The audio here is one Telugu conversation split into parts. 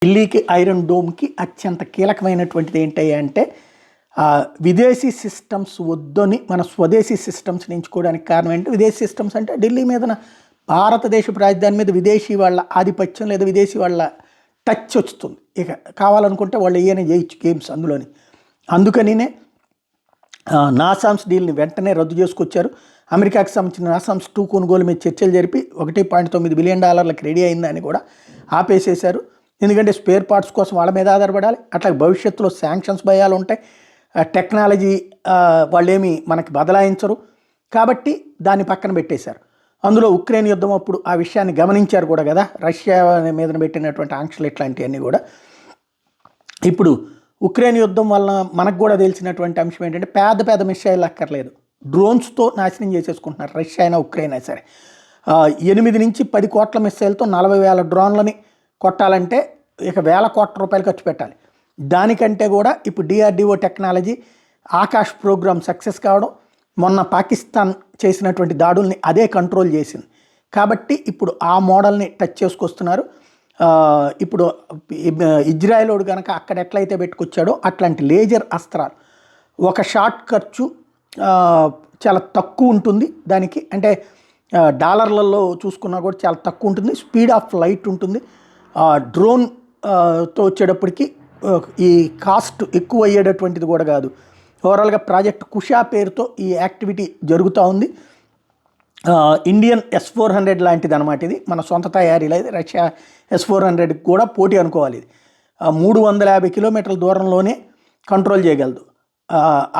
ఢిల్లీకి ఐరన్ డోమ్కి అత్యంత కీలకమైనటువంటిది ఏంటి అంటే విదేశీ సిస్టమ్స్ వద్దని మన స్వదేశీ సిస్టమ్స్ ఎంచుకోవడానికి కారణం ఏంటి? విదేశీ సిస్టమ్స్ అంటే ఢిల్లీ మీద భారతదేశపు రాజధాని మీద విదేశీ వాళ్ళ ఆధిపత్యం లేదా విదేశీ వాళ్ళ టచ్ వస్తుంది. ఇక కావాలనుకుంటే వాళ్ళు ఏమైనా చేయొచ్చు గేమ్స్ అందులోని. అందుకనినే నాసామ్స్ డీల్ని వెంటనే రద్దు చేసుకొచ్చారు. అమెరికాకి సంబంధించిన నాసామ్స్ 2 కొనుగోలు మీద చర్చలు జరిపి $1.9 బిలియన్ రెడీ అయిందని కూడా ఆపేసేశారు. ఎందుకంటే స్పేర్ పార్ట్స్ కోసం వాళ్ళ మీద ఆధారపడాలి. అట్లా భవిష్యత్తులో శాంక్షన్స్ భయాలు ఉంటాయి. టెక్నాలజీ వాళ్ళేమి మనకి బదలాయించరు కాబట్టి దాన్ని పక్కన పెట్టేశారు. అందులో ఉక్రెయిన్ యుద్ధం అప్పుడు ఆ విషయాన్ని గమనించారు కూడా కదా, రష్యా మీద పెట్టినటువంటి ఆంక్షలు ఇట్లాంటివన్నీ కూడా. ఇప్పుడు ఉక్రెయిన్ యుద్ధం వలన మనకు కూడా తెలిసినటువంటి అంశం ఏంటంటే పెద్ద పెద్ద మిసైల్ అక్కర్లేదు, డ్రోన్స్తో నాశనం చేసేసుకుంటున్నారు రష్యా అయినా ఉక్రెయిన్ అయినా సరే. 8 నుంచి 10 కోట్ల మిసైల్తో 40,000 డ్రోన్లని కొట్టాలంటే ఇక ₹1,000 కోట్ల ఖర్చు పెట్టాలి. దానికంటే కూడా ఇప్పుడు DRDO technology Akash program success కావడం, మొన్న పాకిస్తాన్ చేసినటువంటి దాడుల్ని అదే కంట్రోల్ చేసింది కాబట్టి ఇప్పుడు ఆ మోడల్ని టచ్ చేసుకొస్తున్నారు. ఇప్పుడు ఇజ్రాయెలోడు కనుక అక్కడ ఎట్లయితే పెట్టుకొచ్చాడో అట్లాంటి లేజర్ అస్త్రాలు ఒక షార్ట్ ఖర్చు చాలా తక్కువ ఉంటుంది దానికి, అంటే డాలర్లలో చూసుకున్నా కూడా చాలా తక్కువ ఉంటుంది. స్పీడ్ ఆఫ్ లైట్ ఉంటుంది. డ్రోన్తో వచ్చేటప్పటికి ఈ కాస్ట్ ఎక్కువ అయ్యేటటువంటిది కూడా కాదు. ఓవరాల్గా ప్రాజెక్ట్ కుషా పేరుతో ఈ యాక్టివిటీ జరుగుతూ ఉంది. ఇండియన్ S-400 లాంటిది అనమాట. ఇది మన సొంత తయారీ లేదు, రష్యా S-400 కూడా పోటీ అనుకోవాలి. ఇది 350 కిలోమీటర్ల దూరంలోనే కంట్రోల్ చేయగలదు.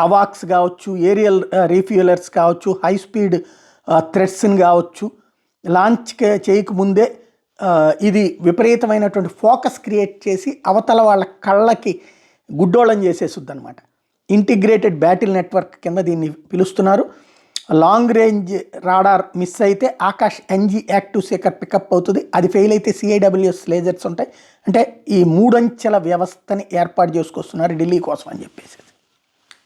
అవాక్స్ కావచ్చు, ఏరియల్ రీఫ్యూలర్స్ కావచ్చు, హై స్పీడ్ థ్రెడ్స్ని కావచ్చు, లాంచ్ చేయకముందే ఇది విపరీతమైనటువంటి ఫోకస్ క్రియేట్ చేసి అవతల వాళ్ళ కళ్ళకి గుడ్డోళం చేసేస్తుంది అనమాట. ఇంటిగ్రేటెడ్ బ్యాటిల్ నెట్వర్క్ కింద దీన్ని పిలుస్తున్నారు. లాంగ్ రేంజ్ రాడార్ మిస్ అయితే Akash NG active seeker pickup అవుతుంది. అది ఫెయిల్ అయితే CIWS లేజర్స్ ఉంటాయి. అంటే ఈ 3 అంచెల వ్యవస్థని ఏర్పాటు చేసుకొస్తున్నారు ఢిల్లీ కోసం అని చెప్పేసి.